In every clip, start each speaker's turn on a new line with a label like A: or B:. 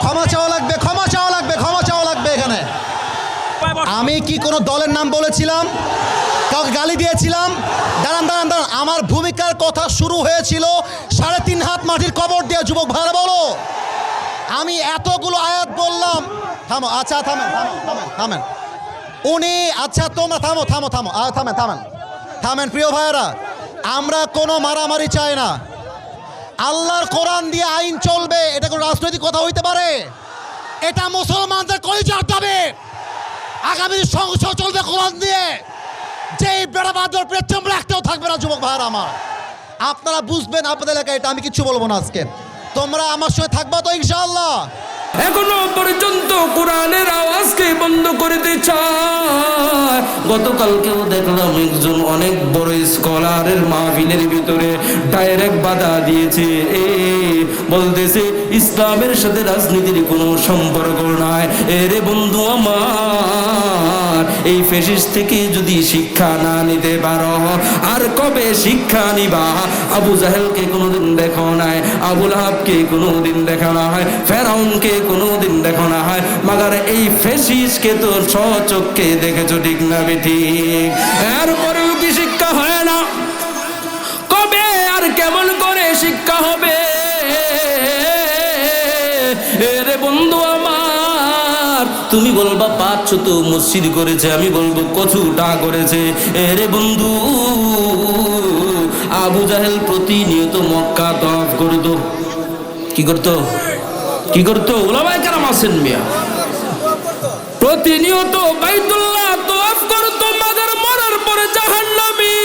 A: ক্ষমা চাওয়া লাগবে, ক্ষমা চাওয়া লাগবে, ক্ষমা চাওয়া লাগবে এখানে। আমি কি কোনো দলের নাম বলেছিলাম? কাউকে গালি দিয়েছিলাম? দাঁড়ান দাঁড়ান দাঁড়ান, আমার ভূমিকার কথা শুরু হয়েছিল 3.5 হাত মাটির কবর দিয়ে। যুবক ভাইরা বলো, আমি এতগুলো আয়াত বললাম। থামো, আচ্ছা থামেন থামেন থামেন থামেন উনি, আচ্ছা তোমরা থামো থামো থামো, থামেন থামেন থামেন। প্রিয় ভাইয়েরা, আমরা কোনো মারামারি চাই না। আল্লাহর কোরআন দিয়ে আইন চলবে, এটা কোনো রাজনৈতিক কথা হইতে পারে? এটা মুসলমানদের কলিজার দাবি। আগামী সংসদ চলবে কোরআন দিয়ে। যেই বেড়াবাদর পেছন রাখতেও থাকবে না। যুবক ভাইয়েরা আমার, আপনারা বুঝবেন আপনাদের এলাকায় এটা। আমি কিচ্ছু বলবো না আজকে। তোমরা আমার সঙ্গে থাকবা তো ইনশাআল্লাহ?
B: এখনো পর্যন্ত কোরআনের আওয়াজকে বন্ধ করতে চায়। গতকালকেও দেখলাম একজন অনেক বড় স্কলারের মাহফিলের ভিতরে ডাইরেক্ট বাধা দিয়েছে। বলতেছে ইসলামের সাথে রাজনীতির কোনো সম্পর্ক নাই। এরে বন্ধু আমার, এই ফ্যাসিস্ট থেকে যদি শিক্ষা না নিতে পারো আর কবে শিক্ষা নিবা? আবু জাহেলকে কোনোদিন দেখো নাই, আবুল আহাবকে কোনোদিন দেখা না হয়, ফেরাউনকে কোনোদিন দেখো না হয়, মাগার এই ফ্যাসিস্টকে তো স্বচক্ষে দেখেছো, ঠিক না বেঠিক? এরপরেও কি শিক্ষা হয় না? কবে আর কেমন করে শিক্ষা হবে? এরে বন্ধু আমার, তুমি বলবা 500 মসজিদ করেছে, আমি বলবো কচুটা করেছে। এরে বন্ধু, আবু জাহেল প্রতিনিয়ত মক্কা তওয়াফ করতো। কি করতো? কি করতো? ওলামায়ে কেরাম আছেন মিয়া, প্রতিনিয়ত বাইতুল্লাহ তওয়াফ করতো। মাজার মরার পরে জাহান্নামী।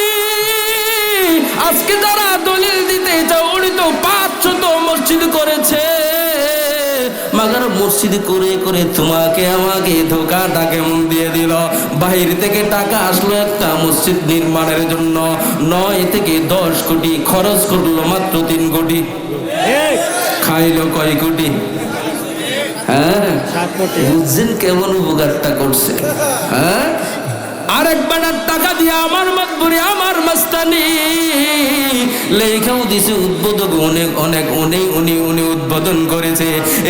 B: আজকে যারা দলিল দিতে চাও, উনি তো 500 মসজিদ করেছে। মাগার মসজিদ করে করে তোমাকে আমাকে ধোকাটা কেমন দিয়ে দিল? বাহির থেকে টাকা আসলো একটা মসজিদ নির্মাণের জন্য, 9 থেকে 10 কোটি, খরচ করলো মাত্র 3 কোটি। খাইলো কয় কোটি? হ্যাঁ, বুঝছেন কেমন উপকারটা করছে? হ্যাঁ, আরেক বানার টাকা দিয়ে আমার মাতবরি, আমার মাস্তানি লেখাও দিছে, উদ্বোধক অনেক অনেক উনি উদ্বোধন করেছে।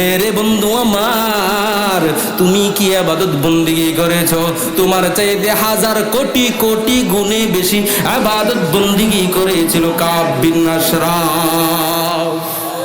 B: এরে বন্ধু আমার, তুমি কি ইবাদত বন্দেগি করেছো? তোমার চাইতে 1000 কোটি কোটি গুণে বেশি ইবাদত বন্দেগি করেছিল কাব বিন আশরাফ।